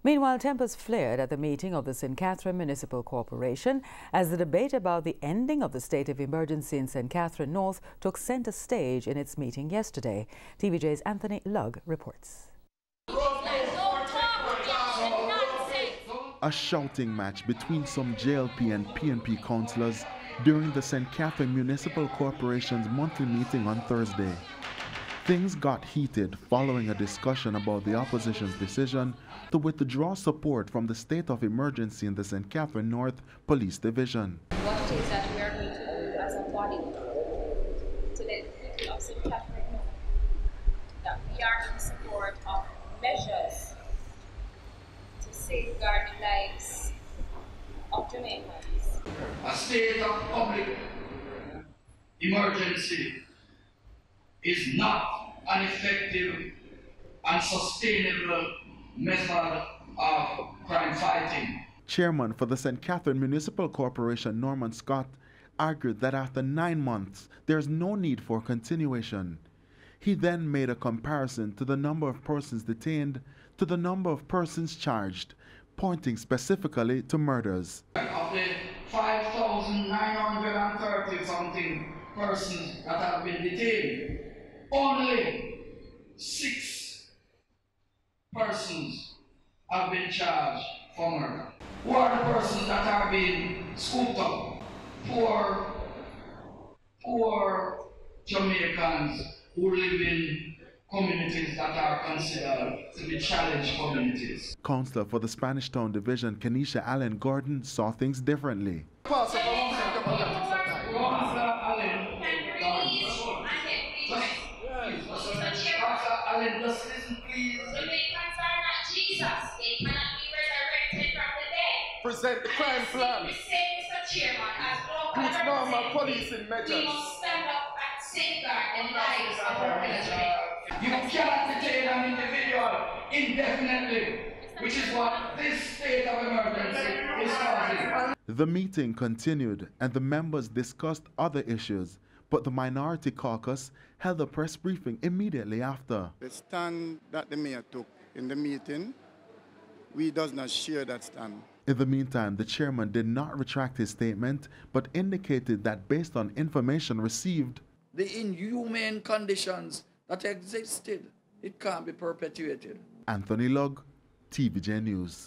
Meanwhile, tempers flared at the meeting of the St. Catherine Municipal Corporation as the debate about the ending of the state of emergency in St. Catherine North took center stage in its meeting yesterday. TVJ's Anthony Lugg reports. A shouting match between some JLP and PNP councillors during the St. Catherine Municipal Corporation's monthly meeting on Thursday. Things got heated following a discussion about the opposition's decision to withdraw support from the state of emergency in the St. Catherine North Police Division. What it is that we are going to do as a body to let the people of St. Catherine know that we are in support of measures to safeguard the lives of Jamaicans. A state of public emergency is not an effective and sustainable method of crime fighting. Chairman for the St. Catherine Municipal Corporation, Norman Scott, argued that after 9 months, there's no need for continuation. He then made a comparison to the number of persons detained to the number of persons charged, pointing specifically to murders. Of the 5,930 something persons that have been detained, only 6 persons have been charged for murder. Who are the persons that are being scooped up? Poor Jamaicans who live in communities that are considered to be challenged communities. Councillor for the Spanish Town Division, Kenesha Allen Gordon, saw things differently. Present the crime plan. We say, Mr. Chairman, as local Put normal policing measures. we must stand up and safeguard the lives of our Jamaica. You cannot detain an individual indefinitely, which is what this state of emergency is causing. The meeting continued and the members discussed other issues, but the minority caucus held a press briefing immediately after. The stand that the mayor took in the meeting, we does not share that stand. In the meantime, the chairman did not retract his statement, but indicated that based on information received, the inhumane conditions that existed, it can't be perpetuated. Anthony Lugg, TVJ News.